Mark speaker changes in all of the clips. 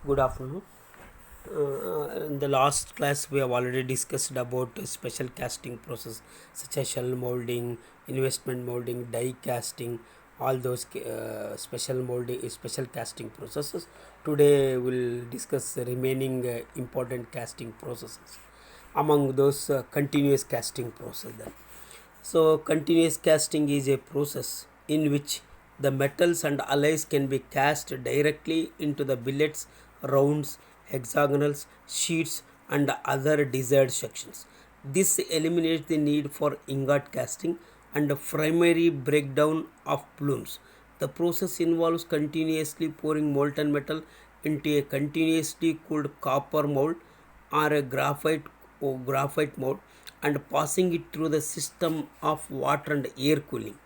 Speaker 1: Good afternoon. In the last class, we have already discussed about special casting process such as shell molding, investment molding, die casting, all those special molding, special casting processes. Today, we'll discuss the remaining important casting processes. Among those, continuous casting process. Then. So, continuous casting is a process in which the metals and alloys can be cast directly into the billets, rounds, hexagonals, sheets, and other desired sections. This eliminates the need for ingot casting and primary breakdown of plumes. The process involves continuously pouring molten metal into a continuously cooled copper mold or a graphite mold and passing it through the system of water and air cooling.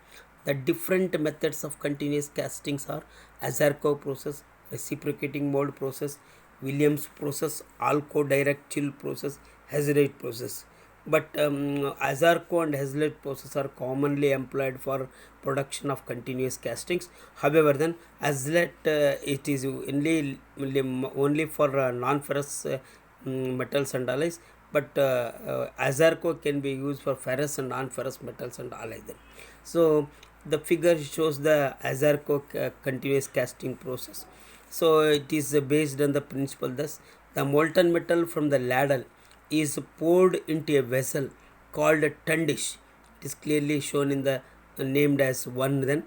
Speaker 1: The different methods of continuous castings are Azarco process, reciprocating mold process, Williams process, Alco direct chill process, Hazlitt process. But Azarco and Hazlitt process are commonly employed for production of continuous castings. However, then Hazlitt it is only for non-ferrous metals and alloys, but Azarco can be used for ferrous and non-ferrous metals and alloys. Then. So the figure shows the Azarco continuous casting process. So it is based on the principle. Thus, the molten metal from the ladle is poured into a vessel called a tundish. It is clearly shown in the named as one. Then,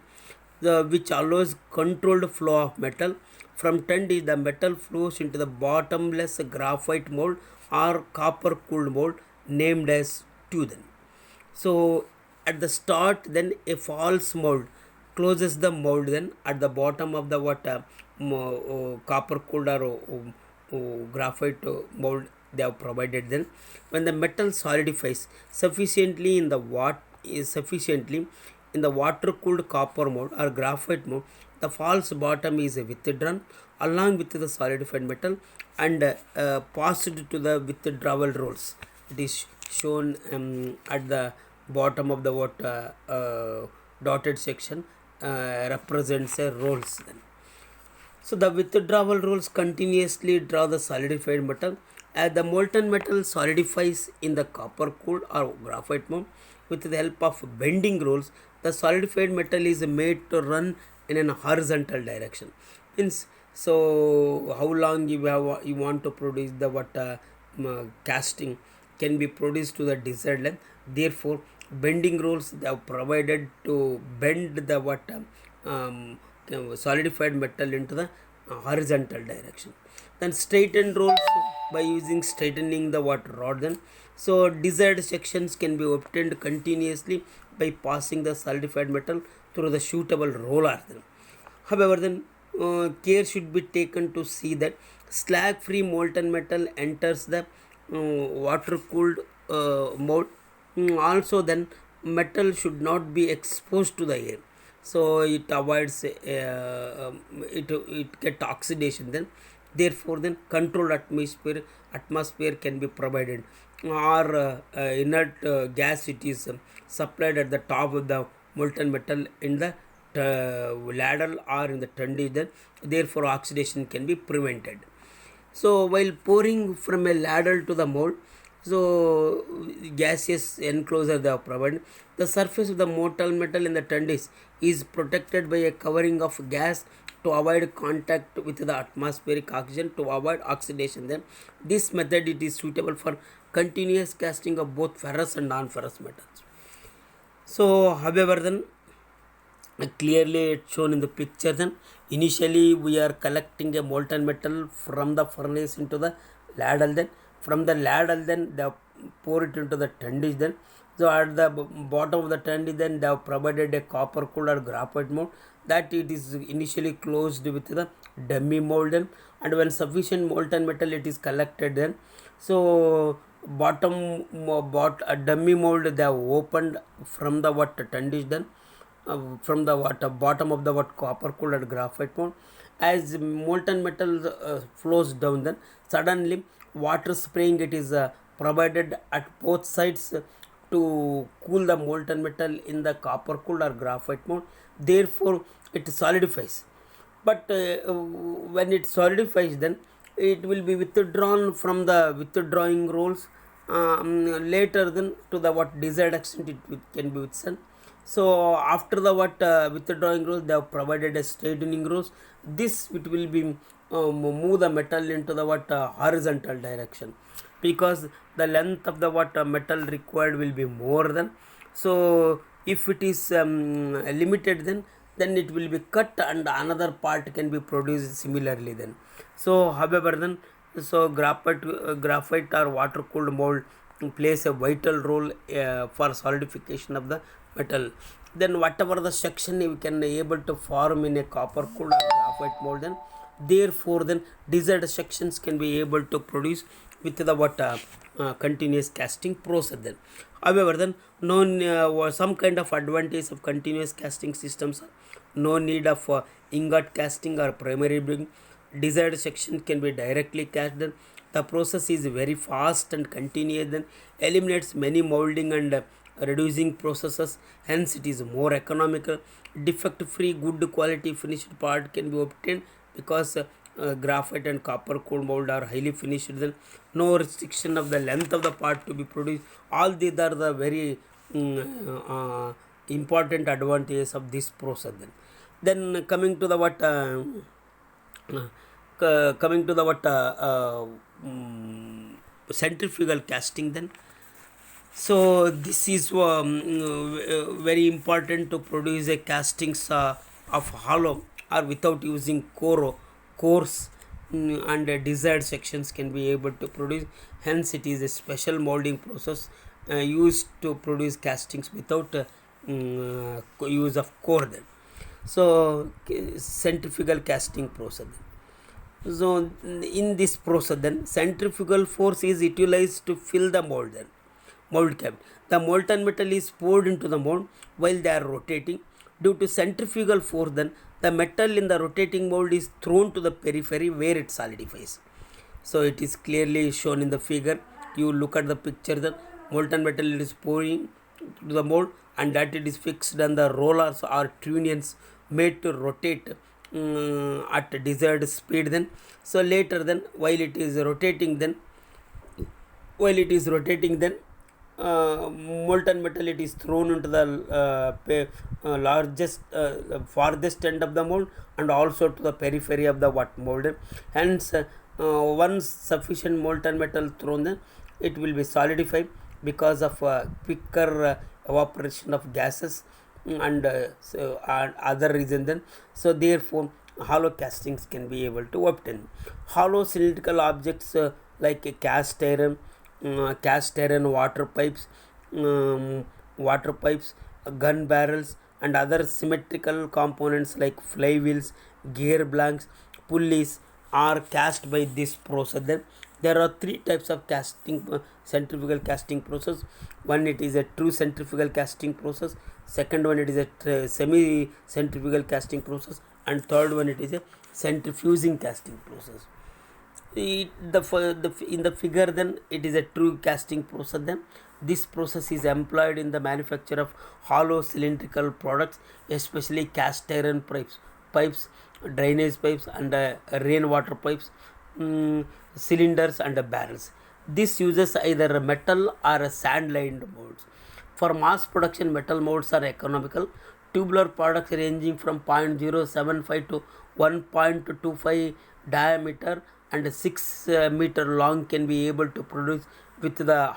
Speaker 1: which allows controlled flow of metal. From tundish, the metal flows into the bottomless graphite mold or copper cooled mold named as two. Then. So at the start, then a false mold closes the mold. Then at the bottom of the copper cooled or graphite mold they have provided. Then when the metal solidifies sufficiently in the water cooled copper mold or graphite mold, the false bottom is withdrawn along with the solidified metal and passed to the withdrawal rolls. It is shown at the bottom of the dotted section represents a rolls. Then. So the withdrawal rolls continuously draw the solidified metal. As the molten metal solidifies in the copper cooled or graphite mold with the help of bending rolls, the solidified metal is made to run in a horizontal direction. Means so how long you want to produce the casting can be produced to the desired length. Therefore, bending rolls they have provided to bend the solidified metal into the horizontal direction. Then straighten rolls by using straightening the rod. Then so desired sections can be obtained continuously by passing the solidified metal through the suitable roller. Then. However, then care should be taken to see that slag free molten metal enters the water cooled mold. Also, then metal should not be exposed to the air, so it avoids it get oxidation. Then therefore then controlled atmosphere can be provided, or inert gas it is supplied at the top of the molten metal in the ladle or in the tundish. Then therefore oxidation can be prevented. So while pouring from a ladle to the mold, so gaseous enclosure they are provided. The surface of the molten metal in the tundish is protected by a covering of gas to avoid contact with the atmospheric oxygen to avoid oxidation. Then this method it is suitable for continuous casting of both ferrous and non-ferrous metals. So however then clearly it's shown in the picture. Then initially we are collecting a molten metal from the furnace into the ladle. Then from the ladle then they pour it into the tundish. Then so at the bottom of the tundish then they have provided a copper cooled or graphite mold that it is initially closed with the dummy mold. Then and when sufficient molten metal it is collected, then so dummy mold they have opened from the tundish. Then from the bottom of the copper cooled graphite mold. As molten metal flows down, then suddenly water spraying it is provided at both sides to cool the molten metal in the copper cooled or graphite mold. Therefore it solidifies. But when it solidifies, then it will be withdrawn from the withdrawing rolls, later then to the what desired extent can be withstand. So after the what withdrawing rolls, they have provided a straightening rolls. This it will be move the metal into the what horizontal direction, because the length of the what metal required will be more than. So if it is limited, then it will be cut and another part can be produced similarly then. So however then, so graphite or water cooled mold plays a vital role for solidification of the metal. Then whatever the section you can able to form in a copper cooled or graphite mold, then therefore then desired sections can be able to produce with the what continuous casting process then. However then, no some kind of advantage of continuous casting systems, no need of ingot casting or primary building. Desired section can be directly cast then. The process is very fast and continuous, then eliminates many molding and reducing processes, hence it is more economical. Defect free good quality finished part can be obtained because graphite and copper cold mold are highly finished, then no restriction of the length of the part to be produced. All these are the very important advantages of this process then coming to the what coming to the what centrifugal casting then. So this is very important to produce a castings of hollow or without using cores, and desired sections can be able to produce. Hence it is a special molding process used to produce castings without use of core then. So centrifugal casting process. So in this process then, centrifugal force is utilized to fill the mold cavity. The molten metal is poured into the mold while they are rotating. Due to centrifugal force, then the metal in the rotating mold is thrown to the periphery where it solidifies. So it is clearly shown in the figure. You look at the picture, the molten metal is pouring to the mold, and that it is fixed on the rollers or trunnions made to rotate at desired speed then. So later then, while it is rotating then, molten metal it is thrown into the largest farthest end of the mold and also to the periphery of the what mold. Hence once sufficient molten metal thrown, then it will be solidified because of quicker evaporation of gases and other reason then. So therefore hollow castings can be able to obtain. Hollow cylindrical objects like a cast iron water pipes, gun barrels, and other symmetrical components like flywheels, gear blanks, pulleys are cast by this process. Then there are three types of casting centrifugal casting process. One, it is a true centrifugal casting process. Second one, it is a semi centrifugal casting process, and third one, it is a centrifuging casting process. In the figure then, it is a true casting process then. This process is employed in the manufacture of hollow cylindrical products, especially cast iron pipes, drainage pipes, and rainwater pipes, cylinders, and barrels. This uses either metal or sand lined molds. For mass production, metal molds are economical. Tubular products ranging from 0.075 to 1.25 diameter and 6 meter long can be able to produce with the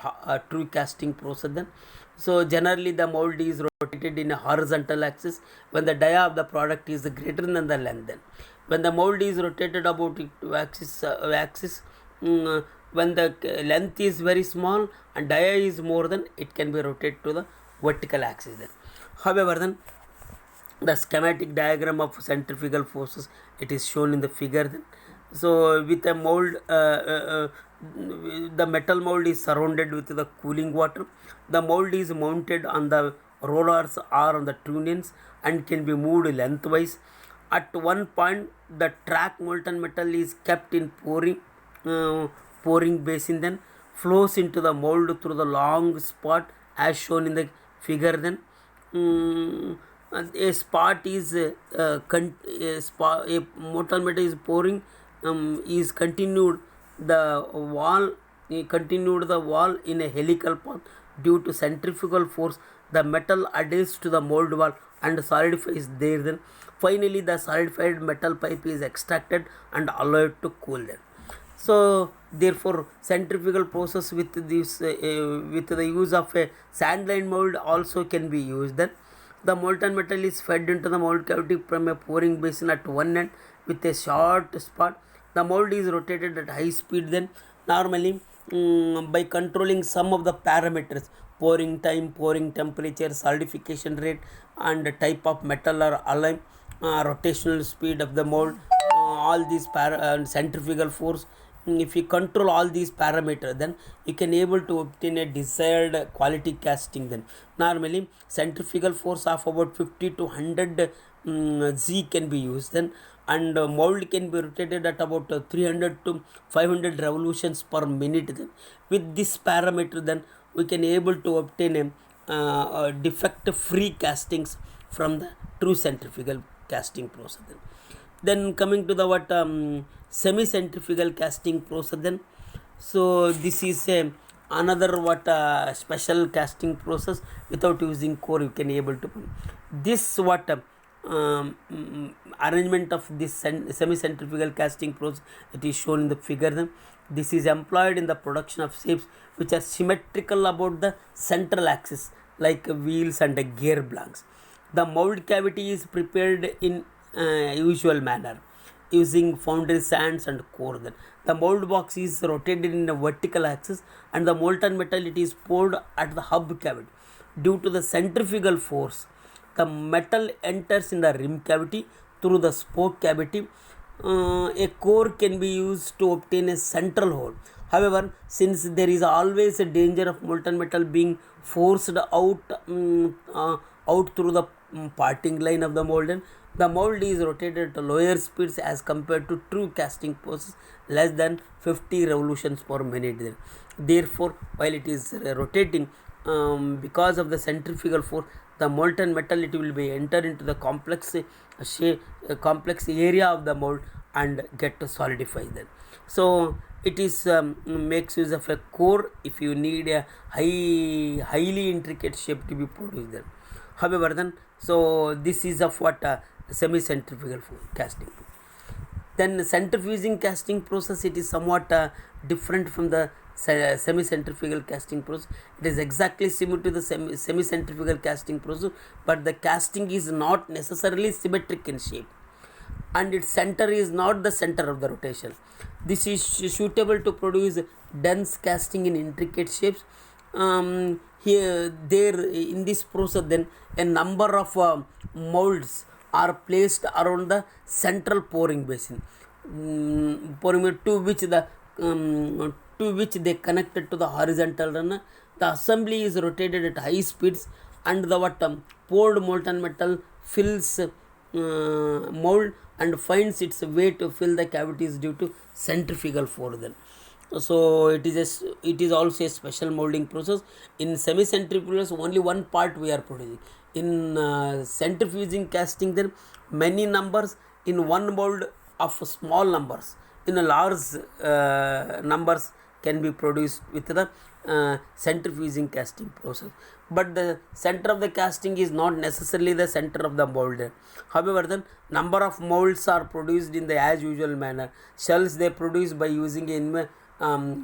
Speaker 1: true casting process then. So generally the mold is rotated in a horizontal axis when the dia of the product is greater than the length then. When the mold is rotated about axis, when the length is very small and dia is more than, it can be rotated to the vertical axis then. However then, the schematic diagram of centrifugal forces, it is shown in the figure then. So with a mold, the metal mold is surrounded with the cooling water. The mold is mounted on the rollers or on the trunnions and can be moved lengthwise. At one point, the track molten metal is kept in pouring basin, then flows into the mold through the long spot as shown in the figure then. A spot is a molten metal is pouring is continued the wall in a helical path due to centrifugal force. The metal adheres to the mold wall and solidifies there. Then finally the solidified metal pipe is extracted and allowed to cool. Then so therefore centrifugal process with this with the use of a sand line mold also can be used. Then the molten metal is fed into the mold cavity from a pouring basin at one end with a short spot. The mold is rotated at high speed. Then normally by controlling some of the parameters: pouring time, pouring temperature, solidification rate, and type of metal or alloy, rotational speed of the mold, all these centrifugal force. If you control all these parameters, then you can able to obtain a desired quality casting. Then normally centrifugal force of about 50 to 100 z can be used. Then and mold can be rotated at about 300 to 500 revolutions per minute. Then with this parameter, then we can able to obtain a defect free castings from the true centrifugal casting process. Then coming to the what semi centrifugal casting process. Then so this is a another what special casting process. Without using core, you can able to this what arrangement of this semi centrifugal casting process, it is shown in the figure. Then this is employed in the production of shapes which are symmetrical about the central axis, like wheels and gear blocks. The mold cavity is prepared in usual manner using foundry sands and core. Then the mold box is rotated in a vertical axis and the molten metal it is poured at the hub cavity. Due to the centrifugal force, the metal enters in the rim cavity through the spoke cavity. A core can be used to obtain a central hole. However, since there is always a danger of molten metal being forced out through the parting line of the mold, the mold is rotated at lower speeds as compared to true casting process, less than 50 revolutions per minute. Therefore, while it is rotating, because of the centrifugal force, the molten metal it will be enter into the complex area of the mold and get to solidify then. So it is makes use of a core if you need a highly intricate shape to be produced then. However, then so this is of what semi centrifugal casting. Then centrifuging casting process, it is somewhat different from the semi centrifugal casting process. It is exactly similar to the semi centrifugal casting process, but the casting is not necessarily symmetric in shape and its center is not the center of the rotation. This is suitable to produce dense casting in intricate shapes. Here there in this process, then a number of molds are placed around the central pouring basin, to which they connected to the horizontal runner. The assembly is rotated at high speeds and the poured molten metal fills mold and finds its way to fill the cavities due to centrifugal force. Then so it is also a special molding process. In semi centrifugals, only one part we are producing. In centrifuging casting, then many numbers in one mold of small numbers in a large numbers can be produced with the centrifuging casting process. But the center of the casting is not necessarily the center of the mold. However, the number of molds are produced in the as usual manner. Shells they produce by using a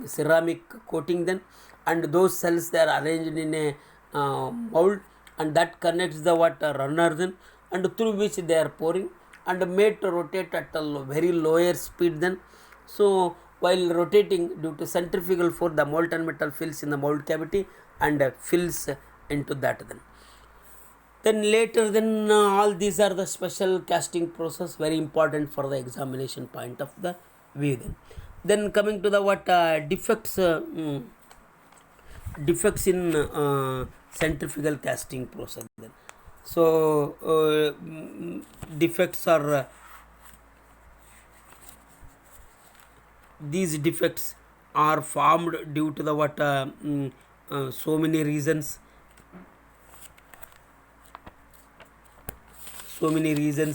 Speaker 1: ceramic coating, then and those cells they are arranged in a mold and that connects the runner, then and through which they are pouring and made to rotate at a very lower speed. Then so while rotating due to centrifugal force, the molten metal fills in the mold cavity and fills into that. Then later, then all these are the special casting process, very important for the examination point of the view. Then coming to the defects in centrifugal casting process. Then so defects are these defects are formed due to the so many reasons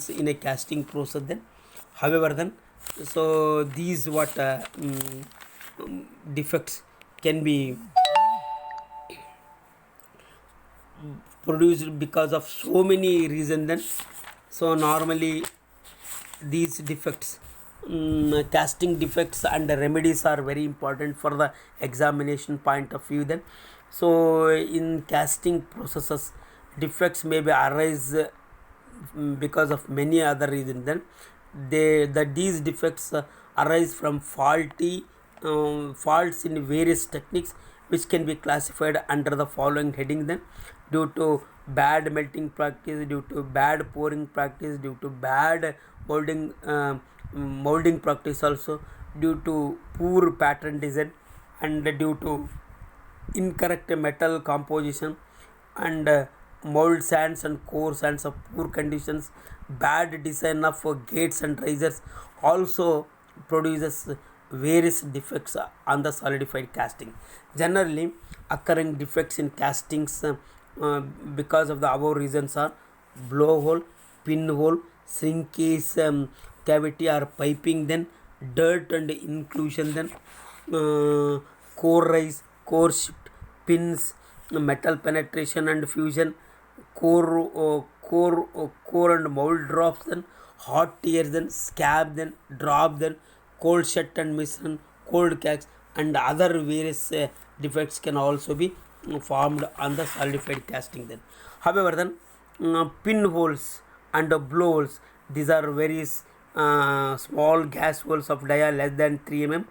Speaker 1: in a casting process. Then however, then So these what defects can be produced because of so many reasons then. So normally these defects, casting defects and the remedies are very important for the examination point of view then. So in casting processes, defects may be arise because of many other reasons then. These defects arise from faults in various techniques, which can be classified under the following heading then: due to bad melting practice, due to bad pouring practice, due to bad molding molding practice, also due to poor pattern design, and due to incorrect metal composition, and mold sands and core sands of poor conditions. Bad design of gates and risers also produces various defects on the solidified casting. Generally occurring defects in castings because of the above reasons are blowhole, pinhole, shrinkage, cavity or piping, then dirt and inclusion, then core rise, core shift, pins, metal penetration and fusion, core and mold drops, then hot tears, then scab, then drop, then cold shut and mission, cold cracks, and other various defects can also be formed on the solidified casting then. However then, pinholes and blowholes, these are very small gas holes of dia less than 3 mm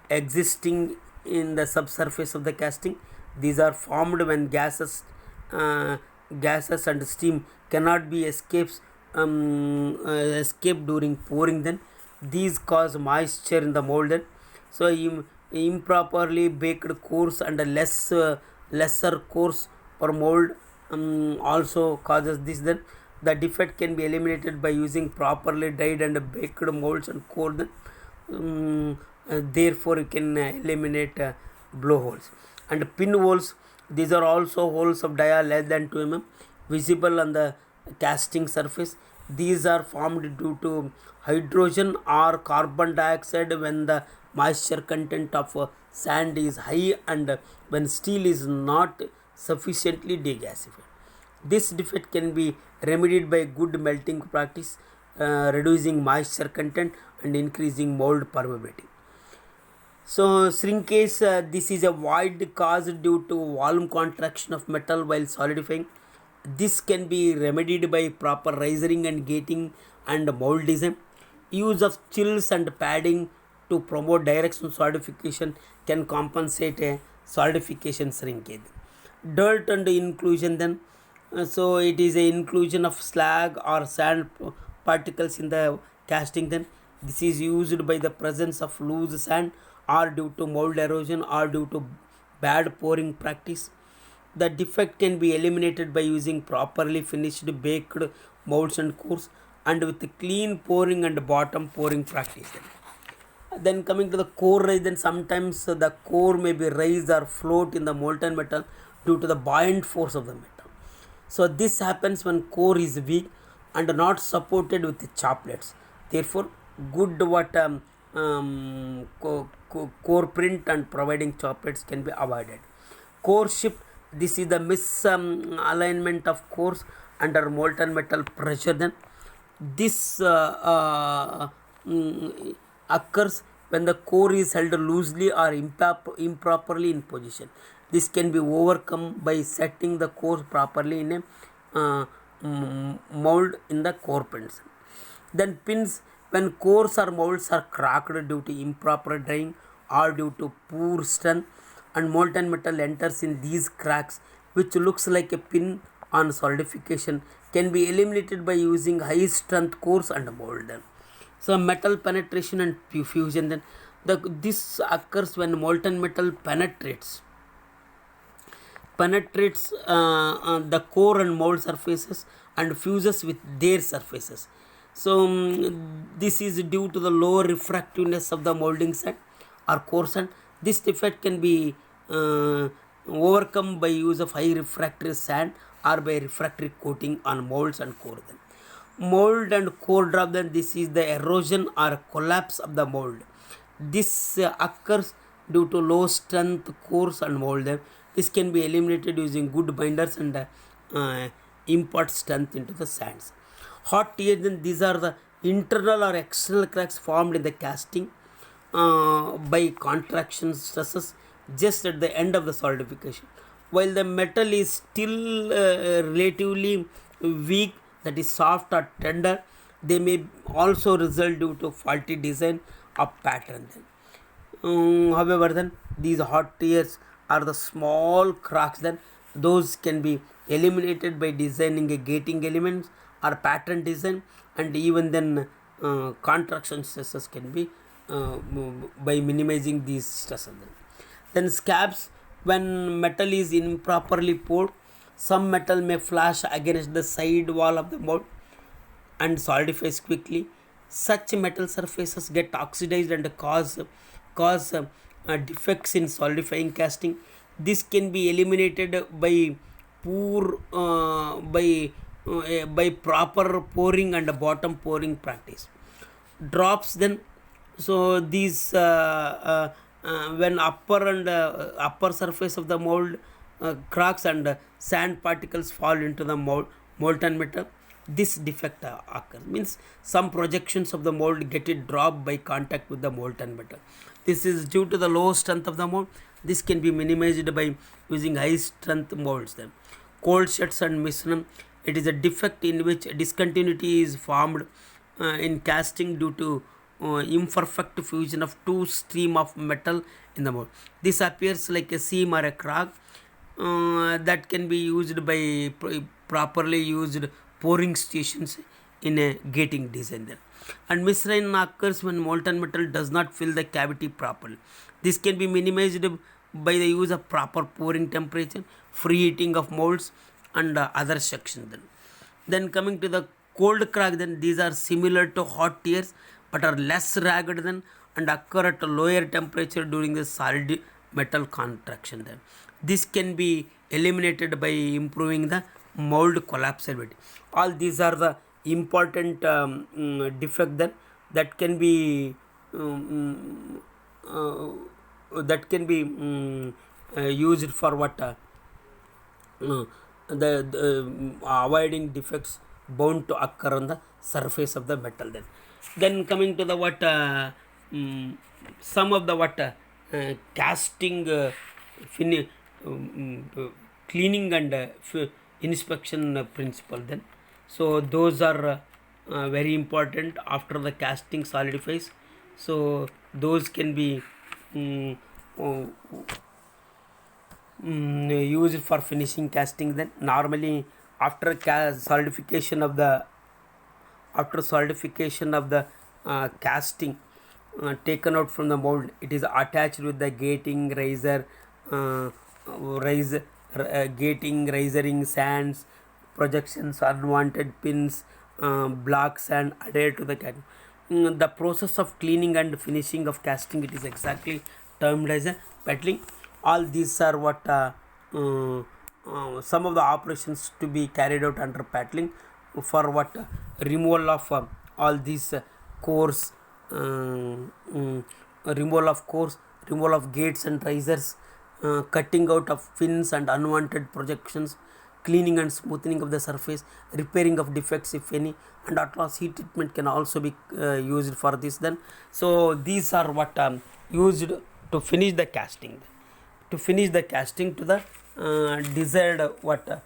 Speaker 1: existing in the subsurface of the casting. These are formed when uh, gases and steam cannot be escaped during pouring then. These cause moisture in the mold then. So improperly baked cores and lesser cores per mold also causes this then. The defect can be eliminated by using properly dried and baked molds and core then. Therefore you can eliminate blowholes. And pinholes, these are also holes of dia less than 2 mm visible on the casting surface. These are formed due to hydrogen or carbon dioxide when the moisture content of sand is high and when steel is not sufficiently degasified. This defect can be remedied by good melting practice, reducing moisture content and increasing mold permeability. So shrinkage, this is a void caused due to volume contraction of metal while solidifying. This can be remedied by proper risering and gating and mold design. Use of chills and padding to promote direction solidification can compensate a solidification shrinkage. Dirt and inclusion then, so it is a inclusion of slag or sand particles in the casting then. This is used by the presence of loose sand or due to mold erosion or due to bad pouring practice. The defect can be eliminated by using properly finished baked molds and cores and with clean pouring and bottom pouring practice. Then coming to the core rise, then sometimes the core may be raised or float in the molten metal due to the buoyant force of the metal. So this happens when core is weak and not supported with the chaplets. Therefore, good core print and providing chaplets can be avoided. Core shift, this is the misalignment of cores under molten metal pressure. Then this occurs when the core is held loosely or improperly in position. This can be overcome by setting the core properly in a mold in the core pins. Then pins, when cores or molds are cracked due to improper drying or due to poor strength, and molten metal enters in these cracks, which looks like a pin on solidification, can be eliminated by using high strength cores and mold. So metal penetration and fusion, then this occurs when molten metal penetrates the core and mold surfaces and fuses with their surfaces. So this is due to the low refractiveness of the molding sand or core sand. This defect can be overcome by use of high refractory sand or by refractory coating on molds and core. Then Mold and core drop, then this is the erosion or collapse of the mold. This occurs due to low strength cores and mold. Then this can be eliminated using good binders and impart strength into the sands. Hot tear, then these are the internal or external cracks formed in the casting by contraction stresses just at the end of the solidification. While the metal is still relatively weak, that is soft or tender, they may also result due to faulty design or pattern. Then, however, then these hot tears are the small cracks. Then those can be eliminated by designing a gating elements or pattern design, and even then contraction stresses can be by minimizing these stresses. Then scabs, when metal is improperly poured, some metal may flash against the side wall of the mold and solidifies quickly. Such metal surfaces get oxidized and cause defects in solidifying casting. This can be eliminated by pour by proper pouring and bottom pouring practice. Drops, then, so these when upper surface of the mold cracks and sand particles fall into the molten metal, this defect occurs, means some projections of the mold get it dropped by contact with the molten metal. This is due to the low strength of the mold. This can be minimized by using high strength molds. Then cold sets and misram, it is a defect in which discontinuity is formed in casting due to imperfect fusion of two stream of metal in the mold. This appears like a seam or a crack that can be used by properly used pouring stations in a gating design. Then, and misrain occurs when molten metal does not fill the cavity properly. This can be minimized by the use of proper pouring temperature, free heating of molds, and other sections. Then coming to the cold crack, then these are similar to hot tears but are less ragged than and occur at a lower temperature during the solid metal contraction. Then this can be eliminated by improving the mold collapsibility. All these are the important defect then that can be used for what avoiding defects bound to occur on the surface of the metal. Then coming to the what some of the what casting cleaning and inspection principle. Then so those are very important after the casting solidifies. So those can be used for finishing casting. Then normally after solidification of the casting taken out from the mold, it is attached with the gating riser, gating risering sands, projections, unwanted pins, blocks, and adhere to the casting. The process of cleaning and finishing of casting, it is exactly termed as a petling. All these are what some of the operations to be carried out under petling for what removal of all these cores, removal of gates and risers, cutting out of fins and unwanted projections, cleaning and smoothing of the surface, repairing of defects if any, and at last heat treatment can also be used for this. Then so these are what used to finish the casting, to the desired what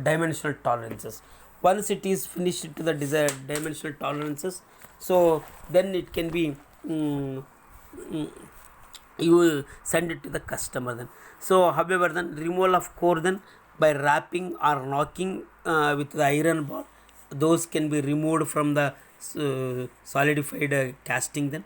Speaker 1: dimensional tolerances. Once it is finished to the desired dimensional tolerances, so then it can be you will send it to the customer. Then so however, then removal of core, then by wrapping or knocking with the iron bar, those can be removed from the solidified casting.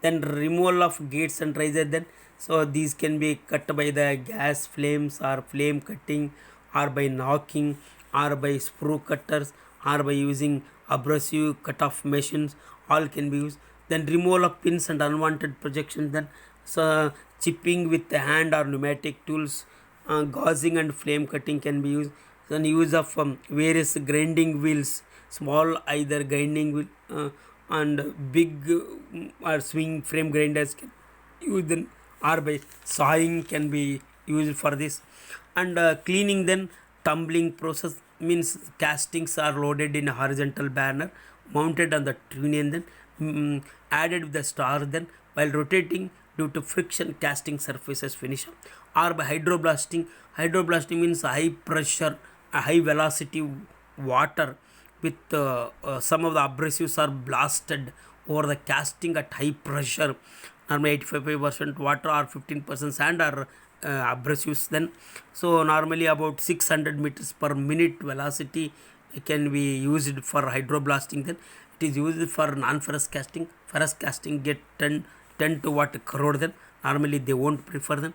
Speaker 1: Then removal of gates and riser, then so these can be cut by the gas flames or flame cutting, or by knocking, or by sprue cutters, or by using abrasive cut off machines, all can be used. Then removal of pins and unwanted projections, then so chipping with the hand or pneumatic tools, gauzing and flame cutting can be used. Then use of various grinding wheels, small either grinding will and big or swing frame grinders can use then, or by sawing can be used for this. And cleaning then, tumbling process means castings are loaded in a horizontal banner mounted on the trunnion, then added with the star, then while rotating due to friction casting surfaces finish up. Or by hydroblasting means high pressure, high velocity water with some of the abrasives are blasted over the casting at high pressure, normally 85% water or 15% sand or abrasives then. So normally about 600 meters per minute velocity can be used for hydroblasting, then it is used for non-ferrous casting. Ferrous casting get tend to what corrode, then normally they won't prefer them.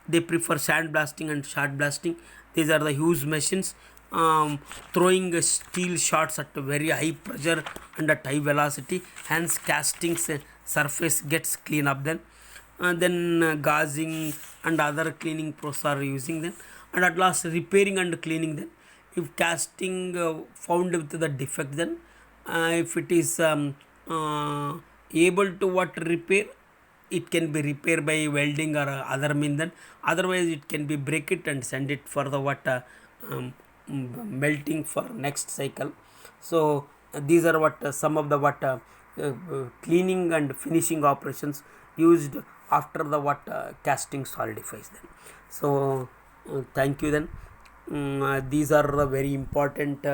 Speaker 1: They prefer sand blasting and shot blasting. These are the huge machines throwing steel shots at a very high pressure and at high velocity, hence castings surface gets clean up then. Gauzing and other cleaning process are using them. And at last repairing and cleaning them. If casting found with the defect, then if it is able to what repair, it can be repaired by welding or other mean, then otherwise it can be break it and send it for the what melting for next cycle. So these are what some of the what cleaning and finishing operations used after the what casting solidifies then. So thank you then. These are the very important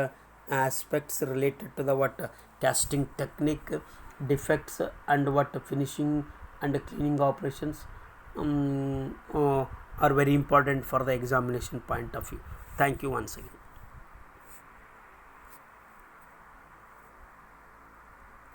Speaker 1: aspects related to the what casting technique, defects and what finishing and cleaning operations are very important for the examination point of view. Thank you once again.